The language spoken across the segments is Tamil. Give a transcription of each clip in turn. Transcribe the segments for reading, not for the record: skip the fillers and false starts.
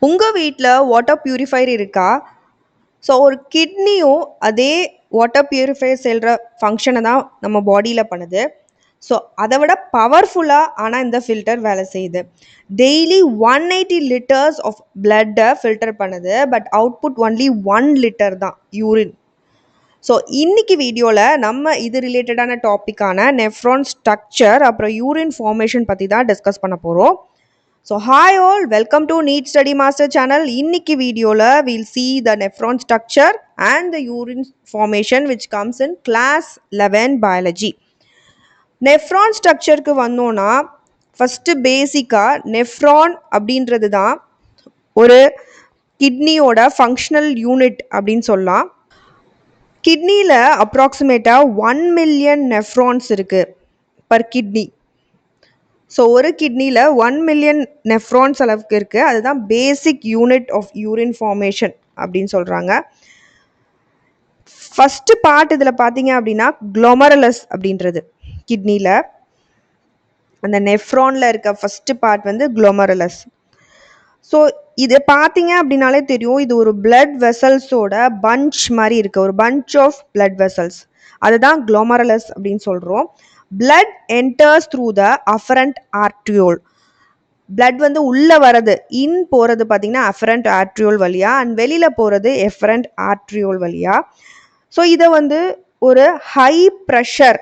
உங்கள் வீட்டில் வாட்டர் பியூரிஃபையர் இருக்கா? ஸோ ஒரு கிட்னியும் அதே வாட்டர் பியூரிஃபையர் செல்கிற ஃபங்க்ஷனை தான் நம்ம பாடியில் பண்ணுது. ஸோ அதை விட பவர்ஃபுல்லாக ஆனால் இந்த ஃபில்டர் வேலை செய்யுது. டெய்லி 180 லிட்டர்ஸ் ஆஃப் பிளட்டை ஃபில்டர் பண்ணுது. பட் அவுட்புட் ஒன்லி 1 லிட்டர் தான் யூரின். ஸோ இன்னைக்கு வீடியோவில் நம்ம இது ரிலேட்டடான டாப்பிக்கான நெஃப்ரான் ஸ்ட்ரக்சர் அப்புறம் யூரின் ஃபார்மேஷன் பற்றி தான் டிஸ்கஸ் பண்ண போகிறோம். So hi all, welcome to NEET Study Master channel. இன்னைக்கு வீடியோல we'll see the nephron structure and the urine formation which comes in class 11 biology. Nephron structureக்கு வந்தோம்னா ஃபர்ஸ்ட் பேசிக்கா நெஃப்ரான் அப்படின்றது தான் ஒரு கிட்னியோட ஃபங்க்ஷனல் யூனிட் அப்படின்னு சொல்லலாம். கிட்னியில் அப்ராக்சிமேட்டாக 1 மில்லியன் நெஃப்ரான்ஸ் இருக்குது பர் கிட்னி. ஸோ ஒரு கிட்னியில் 1 மில்லியன் நெஃப்ரான்ஸ் அளவுக்கு இருக்குது. அதுதான் basic unit of urine formation அப்படின்னு சொல்கிறாங்க. ஃபஸ்ட்டு பார்ட் இதில் பார்த்தீங்க அப்படின்னா குளோமரலஸ் அப்படின்றது கிட்னியில் அந்த நெஃப்ரானில் இருக்க ஃபஸ்ட்டு பார்ட் வந்து குளோமரலஸ். ஸோ இது பார்த்தீங்க அப்படின்னாலே தெரியும், இது ஒரு பிளட் வெசல்ஸோட பஞ்ச் மாதிரி இருக்குது, ஒரு பஞ்ச் ஆஃப் பிளட் வெசல்ஸ். அதுதான் குளோமரலஸ் அப்படின்னு சொல்கிறோம். Blood enters through the afferent arteriole. Blood வந்து உள்ளே வரது, இன் போகிறது பார்த்தீங்கன்னா அஃபரண்ட் ஆர்ட்ரியோல் வழியா, அண்ட் வெளியில் போகிறது எஃபரண்ட் ஆர்ட்ரியோல் வழியா. ஸோ இதை வந்து ஒரு ஹை ப்ரெஷர்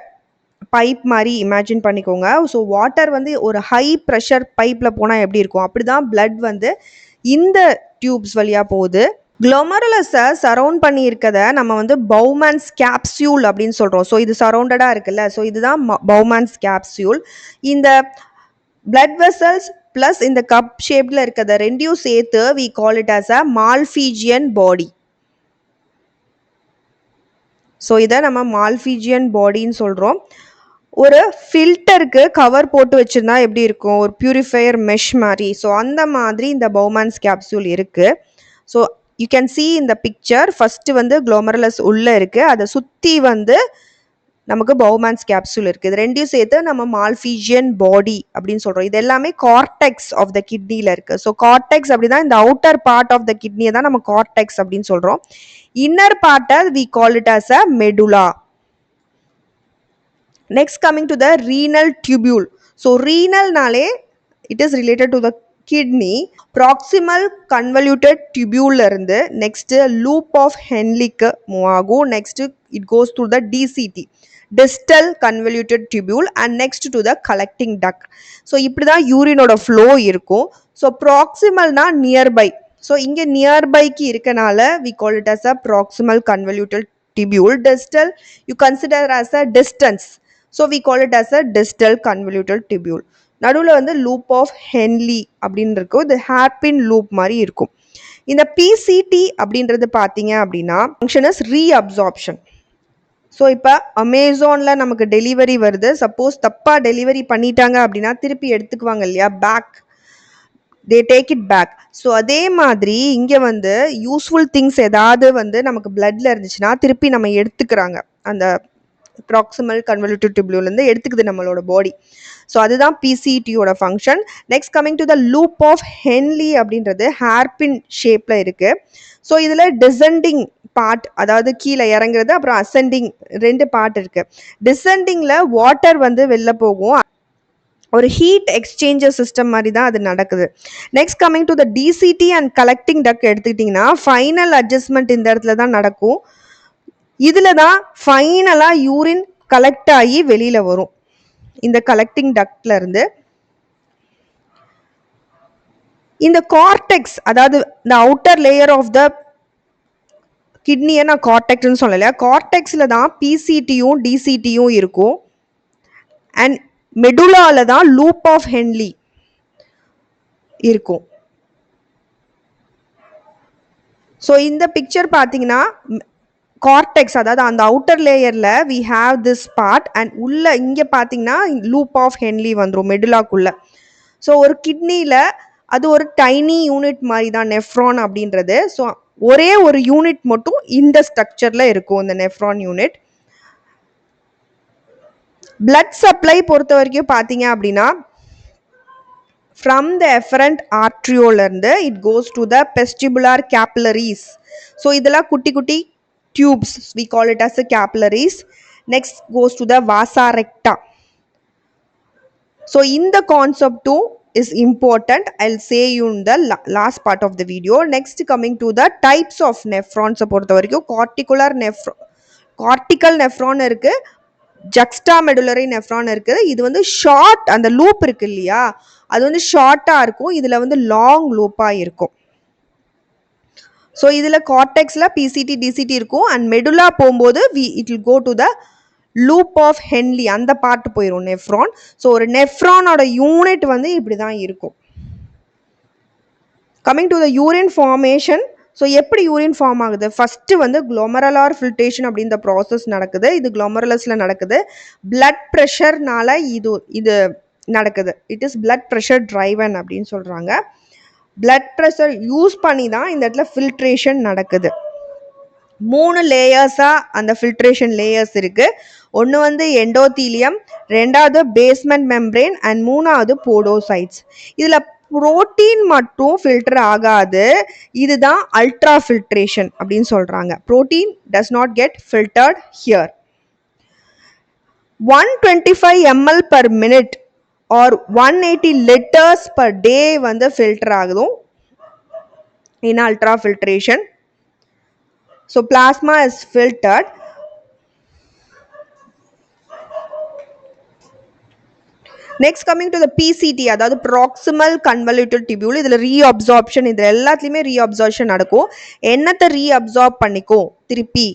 பைப் மாதிரி இமேஜின் பண்ணிக்கோங்க. ஸோ வாட்டர் வந்து ஒரு ஹை ப்ரெஷர் பைப்பில் போனால் எப்படி இருக்கும், அப்படி தான் பிளட் வந்து இந்த டியூப்ஸ் வழியாக போகுது. குளோமரலஸை சரவுண்ட் பண்ணி இருக்கதை நம்ம வந்து பவுமேன்ஸ் கேப்சியூல் அப்படின்னு சொல்கிறோம். ஸோ இது சரவுண்டடாக இருக்குல்ல, ஸோ இதுதான் பவுமேன்ஸ் கேப்சியூல். இந்த பிளட் வெசல்ஸ் ப்ளஸ் இந்த கப் ஷேப்பில் இருக்கிறத ரெண்டையும் சேர்த்து we call it as a Malpighian body. So இதை நம்ம மால்ஃபீஜியன் பாடின்னு சொல்கிறோம். ஒரு ஃபில்டருக்கு கவர் போட்டு வச்சுருந்தா எப்படி இருக்கும், ஒரு பியூரிஃபையர் மெஷ் மாதிரி. ஸோ அந்த மாதிரி இந்த பவுமேன்ஸ் கேப்சூல் இருக்குது. ஸோ யூ கேன் see இந்த பிக்சர். ஃபஸ்ட்டு வந்து குளோமரலஸ் உள்ளே இருக்குது, அதை சுற்றி வந்து நமக்கு பவுமேன்ஸ் கேப்சூல் இருக்குது. இது ரெண்டையும் சேர்த்து நம்ம மால்ஃபீஜியன் பாடி அப்படின்னு சொல்கிறோம். இது எல்லாமே கார்டெக்ஸ் ஆஃப் த கிட்னியில் இருக்குது. ஸோ கார்டெக்ஸ் அப்படின்னா இந்த அவுட்டர் பார்ட் ஆஃப் த கிட்னியை தான் நம்ம கார்டெக்ஸ் அப்படின்னு சொல்கிறோம். இன்னர் பார்ட்டை we call it as a medulla. Next coming to the renal tubule. So renal nale it is related to the kidney. Proximal convoluted tubule irundhu next loop of Henle move agum. Next it goes through the DCT, distal convoluted tubule, and next to the collecting duct. So இப்படி தான் யூரினோட ஃப்ளோ இருக்கும். ஸோ ப்ராக்சிமல்னா நியர்பை. ஸோ இங்கே நியர்பைக்கு இருக்கனால we call it as a proximal convoluted tubule. Distal you consider as a distance. So we call it as a distal convoluted tubule. நடுவில் வந்து லூப் ஆஃப் ஹென்லி அப்படின்னு இருக்கும், இது ஹேர்பின் லூப் மாதிரி இருக்கும். இந்த பிசிடி அப்படின்றது பார்த்தீங்க அப்படின்னா ஃபங்க்ஷன் இஸ் ரீஅப்சார்ப்ஷன். ஸோ இப்போ அமேசானில் நமக்கு டெலிவரி வருது, சப்போஸ் தப்பாக டெலிவரி பண்ணிட்டாங்க அப்படின்னா திருப்பி எடுத்துக்குவாங்க இல்லையா, back, they take it back. So அதே மாதிரி இங்கே வந்து யூஸ்ஃபுல் திங்ஸ் ஏதாவது வந்து நமக்கு பிளட்ல இருந்துச்சுன்னா திருப்பி நம்ம எடுத்துக்கிறாங்க, அந்த ப்ராக்சிமல் கன்வல்யூட்டிவ் டியூப்யூலேருந்து எடுத்துக்குது நம்மளோட பாடி. ஸோ அதுதான் பிசிடியோட function. Next coming to the loop of Henle அப்படின்றது ஹேர்பின் ஷேப்பில் இருக்குது. ஸோ இதில் டிசெண்டிங் பார்ட், அதாவது கீழே இறங்குறது, அப்புறம் அசெண்டிங், ரெண்டு பார்ட் இருக்குது. டிசெண்டிங்கில் வாட்டர் வந்து வெளில போகும், ஒரு ஹீட் எக்ஸ்சேஞ்சர் சிஸ்டம் மாதிரி தான் அது நடக்குது. Next coming to the DCT and collecting duct எடுத்துக்கிட்டிங்கன்னா ஃபைனல் அட்ஜஸ்ட்மெண்ட் இந்த இடத்துல தான் நடக்கும். இதில் தான் ஃபைனலாக யூரின் கலெக்ட் ஆகி வெளியில் வரும் இந்த கலெக்டிங் டக்ட்ல இருந்து. இந்த கார்டெக்ஸ், அதாவது இந்த அவுட்டர் லேயர் ஆஃப் த கிட்னியை நான் கார்டெக்ஸ்ன்னு சொல்லலையா, கார்டெக்ஸில் தான் பிசிடியும் டிசிடியும் இருக்கும். அண்ட் மெடுலால தான் லூப் ஆஃப் ஹென்லி இருக்கும். ஸோ இந்த பிக்சர் பார்த்தீங்கன்னா கார்டெக்ஸ், அதாவது அந்த அவுட்டர் லேயரில் we have this part, and உள்ள இங்கே பார்த்தீங்கன்னா லூப் ஆஃப் ஹென்லி வந்துடும் மெடுலாக்குள்ள. ஸோ ஒரு கிட்னியில் அது ஒரு டைனி யூனிட் மாதிரி தான் நெஃப்ரான் அப்படின்றது. ஸோ ஒரே ஒரு யூனிட் மட்டும் இந்த ஸ்ட்ரக்சரில் இருக்கும், இந்த நெஃப்ரான் யூனிட். பிளட் சப்ளை பொறுத்த வரைக்கும் பார்த்தீங்க அப்படின்னா from the efferent arteriole இருந்து it goes to the vestibular capillaries. So இதெல்லாம் குட்டி குட்டி tubes, we call it as the capillaries. Next goes to the vasa recta. So in the concept too is important. I'll say you in the last part of the video. Next coming to the types of nephrons பொறுத்த வரைக்கும் cortical nephron இருக்கு, juxtamedullary nephron இருக்குது. இது வந்து ஷார்ட், அந்த லூப் இருக்கு இல்லையா, அது வந்து ஷார்ட்டா இருக்கும், இதுல வந்து லாங் லூப்பா இருக்கும். ஸோ இதில் கார்டெக்ஸில் பிசிடி டிசிடி இருக்கும் அண்ட் மெடுலா போகும்போது it will go to the loop of Henle, அந்த பார்ட் போயிடும் நெஃப்ரான். ஸோ ஒரு நெஃப்ரானோட யூனிட் வந்து இப்படி தான் இருக்கும். Coming to the urine formation. So எப்படி யூரின் ஃபார்ம் ஆகுது? ஃபஸ்ட்டு வந்து குளோமரலார் ஃபில்ட்ரேஷன் அப்படின்ற ப்ராசஸ் நடக்குது. இது குளோமரலஸில் நடக்குது. பிளட் ப்ரெஷர்னால இது நடக்குது. It is blood pressure driven அப்படின்னு சொல்கிறாங்க. பிளட் ப்ரெஷர் யூஸ் பண்ணி தான் இந்த இடத்துல ஃபில்ட்ரேஷன் நடக்குது. 3 லேயர்ஸாக அந்த ஃபில்ட்ரேஷன் லேயர்ஸ் இருக்குது. ஒன்று வந்து எண்டோத்தீலியம், ரெண்டாவது பேஸ்மெண்ட் மெம்ப்ரேன் அண்ட் மூணாவது போடோசைட்ஸ். இதில் புரோட்டீன் மட்டும் ஃபில்டர் ஆகாது, இதுதான் அல்ட்ரா ஃபில்ட்ரேஷன் அப்படின்னு சொல்கிறாங்க. Protein does not get filtered here. 125 ml per minute or 180 liters per day வந்து filter ஆகுதும் in ultra filtration. So plasma is filtered. Next coming to the PCT, அதாவது proximal convoluted tubule. இதில் reabsorption, இதில் எல்லாத்துலேயுமே reabsorption நடக்கும். என்னத்தை reabsorb பண்ணிக்கும்? திருப்பி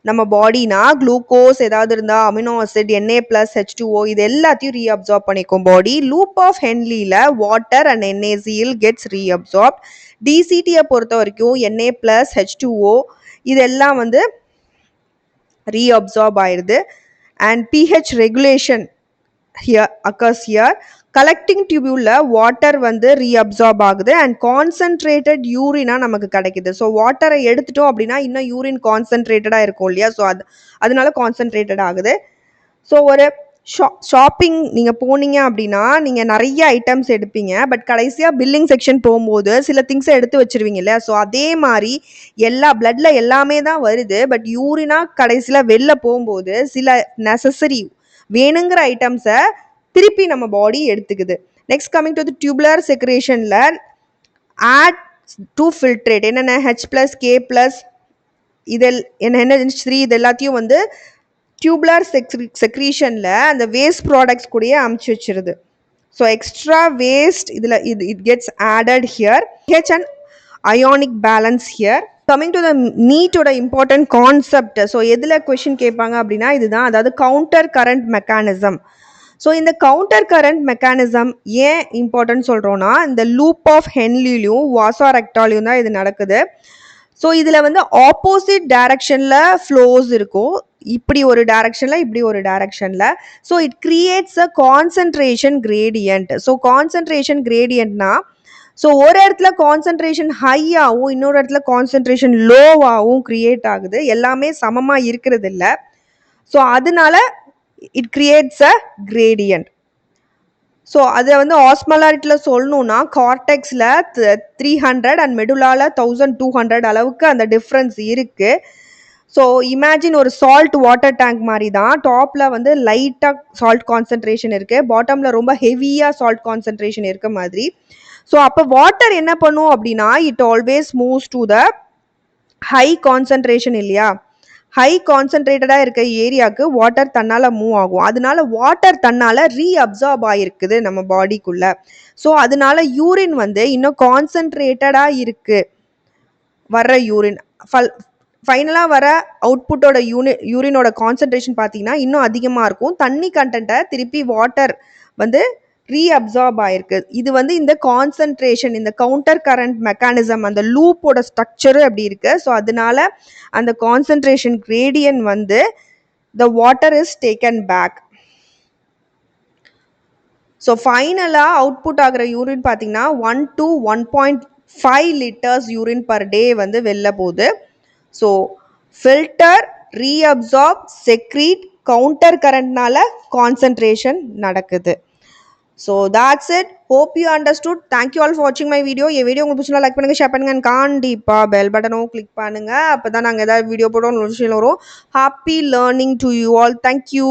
நம்ம பாடினா குளுக்கோஸ் ஏதாவது இருந்தால், அமினோ ஆசிட், Na+H2O, இது எல்லாத்தையும் ரீஅப்சார்ப் பண்ணிக்கும் பாடி. லூப் ஆஃப் ஹென்லியில் water and NaCl gets reabsorbed. டிசிடியை பொறுத்த வரைக்கும் Na+H2O இதெல்லாம் வந்து ரீஅப்சார்ப் ஆயிடுது. And pH regulation here occurs here. Collecting டியூபியூல வாட்டர் வந்து ரீஅப்சார்ப் ஆகுது அண்ட் கான்சன்ட்ரேட்டட் யூரினா நமக்கு கிடைக்குது. ஸோ வாட்டரை எடுத்துட்டோம் அப்படின்னா இன்னும் யூரின் கான்சன்ட்ரேட்டடாக இருக்கும் இல்லையா, ஸோ அதனால கான்சன்ட்ரேட்டட் ஆகுது. ஸோ ஒரு ஷாப்பிங் நீங்கள் போனீங்க அப்படின்னா நீங்கள் நிறைய ஐட்டம்ஸ் எடுப்பீங்க, பட் கடைசியாக பில்லிங் செக்ஷன் போகும்போது சில திங்ஸை எடுத்து வச்சிருவீங்க இல்லையா. ஸோ அதே மாதிரி எல்லா பிளட்ல எல்லாமே தான் வருது, பட் யூரினா கடைசியில் வெளில போகும்போது சில நெசசரி வேணுங்கிற ஐட்டம்ஸை திருப்பி நம்ம பாடி எடுத்துக்குது. நெக்ஸ்ட் கமிங் டு டியூபுலர் செக்ரேஷனில் ஆட் டு ஃபில்ட்ரேட் என்னென்ன H+, K+, இதில் NH3 இது எல்லாத்தையும் வந்து டியூபுலர் செக்ரீஷனில் அந்த வேஸ்ட் ப்ராடக்ட்ஸ் கூடயே அமுச்சு வச்சிருது. ஸோ எக்ஸ்ட்ரா வேஸ்ட் இதில் it gets added here. H and ionic balance here. Coming to the நீட்டோட இம்பார்ட்டன்ட் கான்செப்ட். ஸோ எதில் கொஷின் கேட்பாங்க அப்படின்னா இதுதான், அதாவது கவுண்டர் கரண்ட் மெக்கானிசம். ஸோ இந்த கவுண்டர் கரண்ட் மெக்கானிசம் ஏன் இம்பார்ட்டன்ட் சொல்கிறோன்னா, இந்த லூப் ஆஃப் ஹென்லிலையும் வாசா ரெக்டாலையும் தான் இது நடக்குது. ஸோ இதில் வந்து ஆப்போசிட் டைரக்ஷனில் ஃப்ளோஸ் இருக்கும், இப்படி ஒரு டைரக்ஷனில் இப்படி ஒரு டைரக்ஷனில். So it creates a concentration gradient. So concentration கிரேடியன்ட்னா, ஸோ ஒரு இடத்துல கான்சன்ட்ரேஷன் ஹையாகவும் இன்னொரு இடத்துல கான்சன்ட்ரேஷன் லோவாகவும் கிரியேட் ஆகுது, எல்லாமே சமமாக இருக்கிறது இல்லை. ஸோ அதனால it creates a gradient. So அதை வந்து ஆஸ்மலாரிட்டியில் சொல்லணும்னா கார்டெக்ஸில் 300 அண்ட் மெடுலாவில் 1200 அளவுக்கு அந்த டிஃப்ரென்ஸ் இருக்குது. ஸோ இமேஜின் ஒரு சால்ட் வாட்டர் டேங்க் மாதிரி தான். டாப்பில் வந்து லைட்டாக சால்ட் கான்சன்ட்ரேஷன் இருக்குது, பாட்டமில் ரொம்ப ஹெவியாக சால்ட் கான்சன்ட்ரேஷன் இருக்க மாதிரி. ஸோ அப்போ வாட்டர் என்ன பண்ணும் அப்படின்னா, it always moves to the high concentration இல்லையா. ஹை கான்சன்ட்ரேட்டடாக இருக்க ஏரியாவுக்கு வாட்டர் தன்னால் மூவ் ஆகும், அதனால வாட்டர் தன்னால் ரீஅப்சார்ப் ஆகிருக்குது நம்ம பாடிக்குள்ளே. ஸோ அதனால யூரின் வந்து இன்னும் கான்சன்ட்ரேட்டடாக இருக்குது. வர்ற யூரின் ஃபைனலாக வர அவுட்புட்டோட யூரினோட கான்சன்ட்ரேஷன் பார்த்தீங்கன்னா இன்னும் அதிகமாக இருக்கும். தண்ணி கண்டென்ட்டை திருப்பி வாட்டர் வந்து ரீஅப்சார்ப் ஆயிருக்கு. இது வந்து இந்த கான்சன்ட்ரேஷன், இந்த கவுண்டர் கரண்ட் மெக்கானிசம், அந்த லூப்போட ஸ்ட்ரக்சரு அப்படி இருக்கு. ஸோ அதனால அந்த கான்சன்ட்ரேஷன் கிரேடியன்ட் வந்து the water is taken back. So ஃபைனலாக அவுட்புட் ஆகிற யூரின் பார்த்தீங்கன்னா 1 to 1.5 litres urine per day வந்து வெளில போகுது. So filter, reabsorb, secrete, counter கரண்ட்னால கான்சன்ட்ரேஷன் நடக்குது. So that's it. Hope you understood. Thank you all for watching my video. N video உங்களுக்கு பிடிச்சிருந்தா லைக் பண்ணுங்க, ஷேர் பண்ணுங்க, and கண்டிப்பா பெல் பட்டனும் கிளிக் பண்ணுங்க. அப்பதான் நாங்கள் ஏதாவது வீடியோ போடுறோம் நோட்டிஃபிகேஷன் வரும். Happy learning to you all. Thank you.